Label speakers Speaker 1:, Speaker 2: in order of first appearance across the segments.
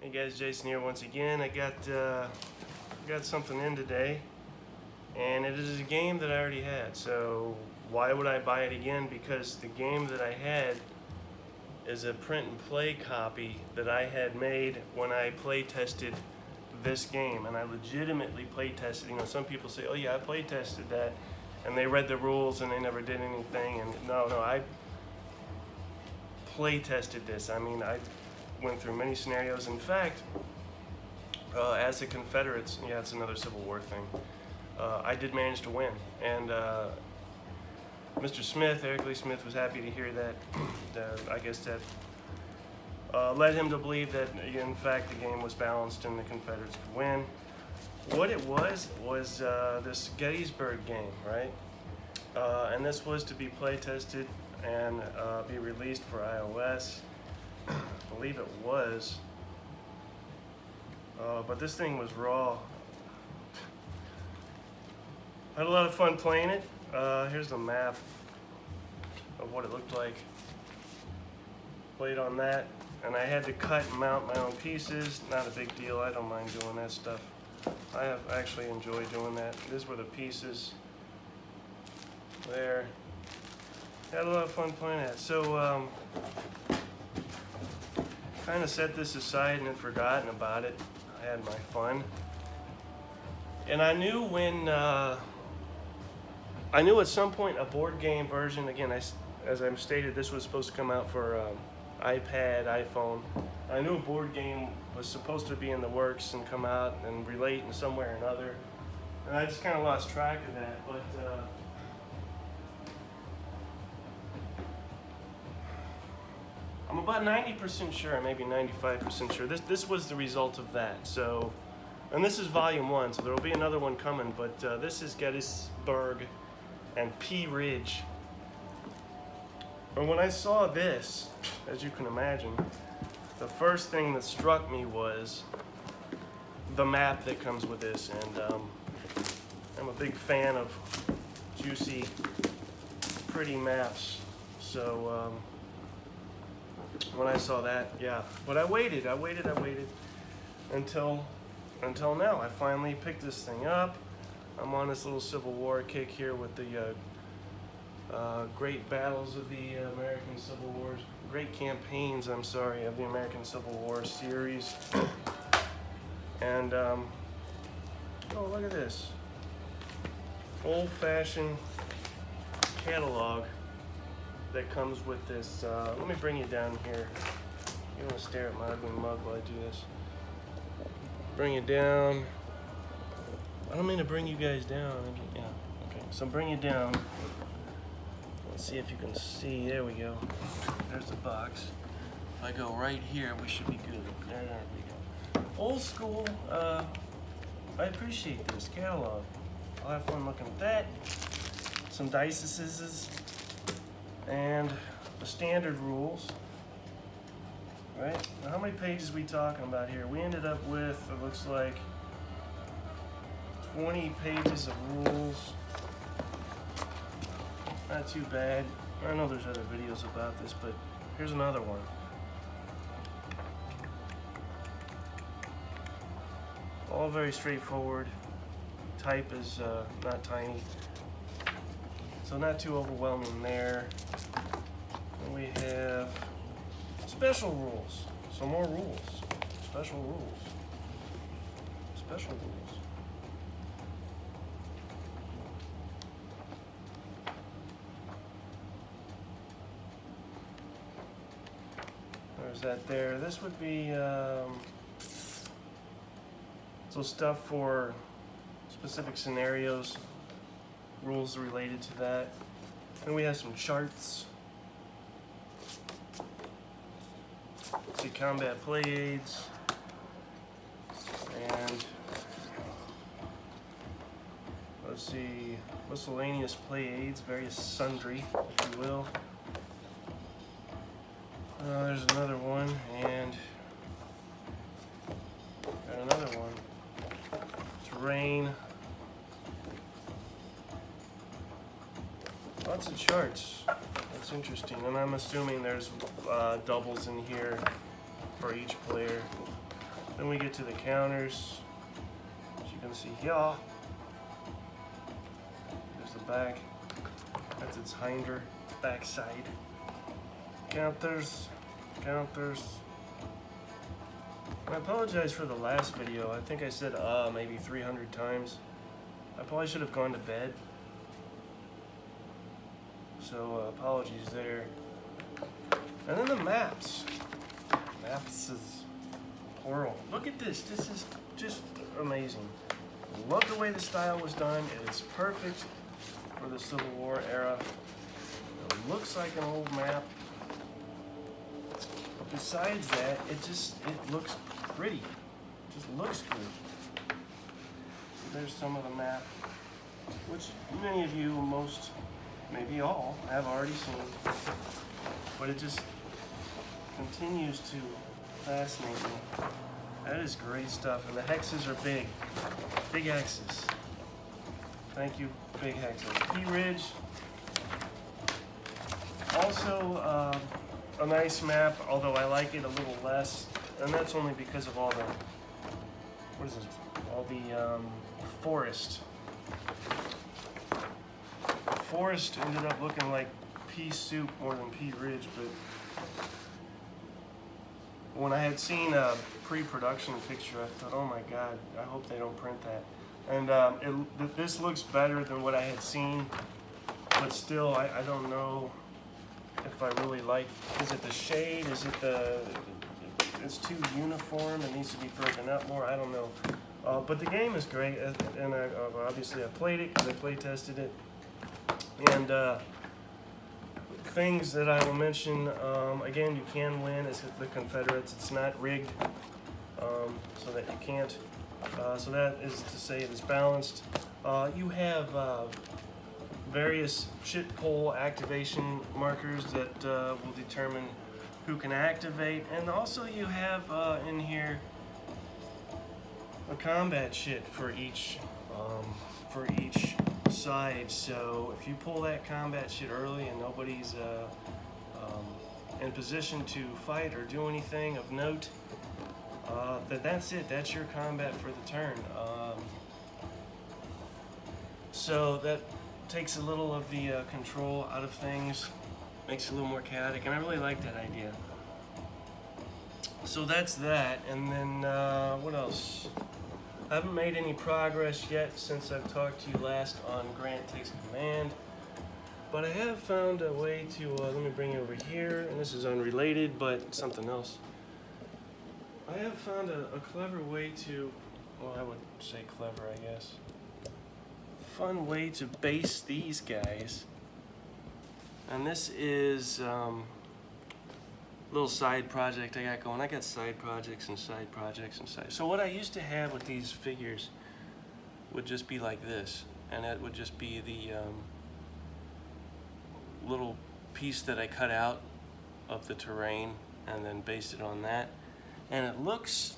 Speaker 1: Hey guys, Jason here once again. I got something in today, and it is a game that I already had. So why would I buy it again? Because the game that I had is a print and play copy that I had made when I play tested this game, and I legitimately play tested. You know, some people say, "Oh yeah, I play tested that," and they read the rules and they never did anything. And no, I play tested this. I mean, I went through many scenarios. In fact, as the Confederates, yeah, it's another Civil War thing. I did manage to win, and Mr. Smith, Eric Lee Smith, was happy to hear that. I guess that led him to believe that, in fact, the game was balanced and the Confederates could win. What it was this Gettysburg game, right? And this was to be play tested and be released for iOS. I believe it was. But this thing was raw. I had a lot of fun playing it. Here's the map of what it looked like. Played on that, and I had to cut and mount my own pieces. Not a big deal. I don't mind doing that stuff. I have actually enjoyed doing that. These were the pieces there. Had a lot of fun playing that. So kind of set this aside and had forgotten about it. I had my fun, and I knew when I knew at some point a board game version. Again, as I stated, this was supposed to come out for iPad, iPhone. I knew a board game was supposed to be in the works and come out and relate in some way or another, and I just kind of lost track of that. But I'm about 90% sure, maybe 95% sure. This was the result of that. So, and this is volume 1, so there will be another one coming. But this is Gettysburg and Pea Ridge. And when I saw this, as you can imagine, the first thing that struck me was the map that comes with this. And I'm a big fan of juicy, pretty maps. So when I saw that, yeah. But I waited until now. I finally picked this thing up. I'm on this little Civil War kick here with the great battles of the American Civil Wars, great campaigns, I'm sorry, of the American Civil War series. And, oh, look at this. Old-fashioned catalog that comes with this. Let me bring you down here. You don't want to stare at my ugly mug while I do this. Bring you down. I don't mean to bring you guys down. Yeah, okay. So bring you down. Let's see if you can see. There we go. There's the box. If I go right here, we should be good. There we go. Old school. I appreciate this catalog. I'll have fun looking at that. Some dices and the standard rules. Right? Now, how many pages are we talking about here? We ended up with, it looks like, 20 pages of rules. Not too bad. I know there's other videos about this, but here's another one. All very straightforward. Type is not tiny, so not too overwhelming there. And we have special rules. So more rules. Special rules. Special rules. There's that there. This would be so stuff for specific scenarios, rules related to that. And we have some charts. See combat play aids and let's see miscellaneous play aids, various sundry, if you will. There's another one, and got another one. Terrain. Lots of charts. That's interesting, and I'm assuming there's doubles in here for each player. Then we get to the counters. As you can see here, there's the back. That's its hinder, back side. Counters, counters. I apologize for the last video. I think I said maybe 300 times. I probably should have gone to bed. So apologies there. And then the maps. Maps is plural. Look at this. This is just amazing. I love the way the style was done. It's perfect for the Civil War era. It looks like an old map. But besides that, it looks pretty. It just looks good. So there's some of the map, which many of you, most, maybe all, have already seen. But it just continues to fascinate me. That is great stuff. And the hexes are big. Big hexes. Thank you, big hexes. P Ridge. Also, a nice map, although I like it a little less. And that's only because of all the, what is this? All the forest. Forest ended up looking like pea soup more than Pea Ridge, but when I had seen a pre-production picture, I thought, oh my God, I hope they don't print that. And this looks better than what I had seen, but still, I don't know if I really like, is it the shade, is it it's too uniform, it needs to be broken up more, I don't know. But the game is great, and obviously I played it because I play tested it. And things that I will mention, again, you can win as the Confederates. It's not rigged, so that you can't. So that is to say it is balanced. You have various shit pole activation markers that will determine who can activate, and also you have in here a combat shit for each side. So if you pull that combat shit early and nobody's in position to fight or do anything of note, that's it. That's your combat for the turn. So that takes a little of the control out of things, makes it a little more chaotic, and I really like that idea. So that's that, and then what else? I haven't made any progress yet since I've talked to you last on Grant Takes Command, but I have found a way to, let me bring it over here, and this is unrelated, but something else. I have found a clever way to, well, I would say clever, I guess. Fun way to base these guys. And this is little side project I got going. I got side projects and side projects and side. So what I used to have with these figures would just be like this, and it would just be the little piece that I cut out of the terrain and then based it on that. And it looks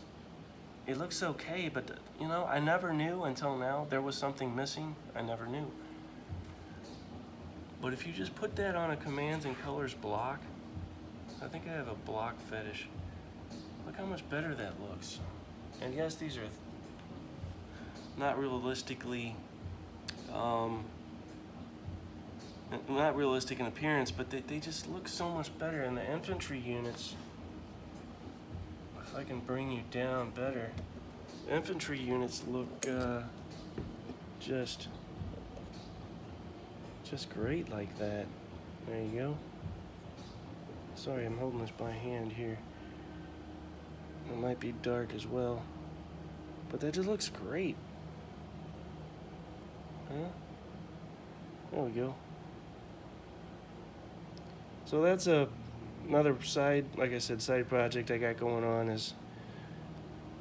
Speaker 1: okay, but you know, I never knew until now there was something missing. I never knew. But if you just put that on a Commands and Colors block, I think I have a block fetish. Look how much better that looks. And yes, these are not realistically, not realistic in appearance, but they just look so much better. And the infantry units, if I can bring you down better, the infantry units look just great like that. There you go. Sorry, I'm holding this by hand here. It might be dark as well, but that just looks great. Huh? There we go. So that's another side, like I said, side project I got going on is,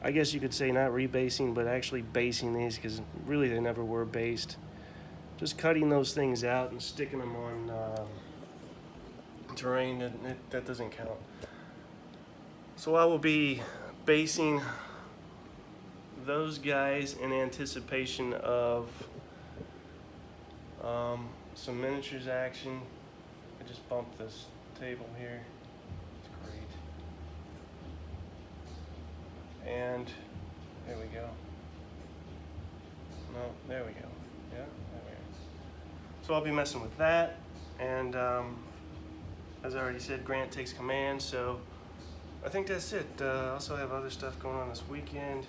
Speaker 1: I guess you could say not rebasing, but actually basing these, because really they never were based. Just cutting those things out and sticking them on terrain that doesn't count. So I will be basing those guys in anticipation of some miniatures action. I just bumped this table here. It's great. And and there we go. No, there we go. Yeah, there we go. So I'll be messing with that, and as I already said, Grant takes command, so I think that's it. I also have other stuff going on this weekend.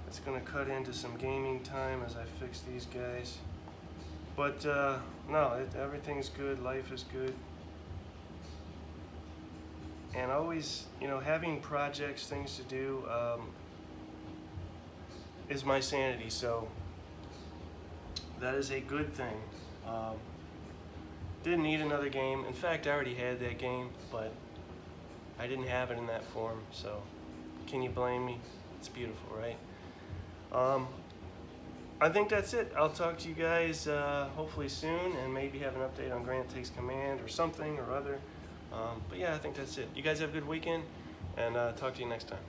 Speaker 1: It's going to cut into some gaming time as I fix these guys. But no, everything's good, life is good. And always, you know, having projects, things to do, is my sanity, so that is a good thing. Didn't need another game. In fact, I already had that game, but I didn't have it in that form, so can you blame me? It's beautiful, right? I think that's it. I'll talk to you guys hopefully soon, and maybe have an update on Grant Takes Command or something or other. But yeah, I think that's it. You guys have a good weekend, and talk to you next time.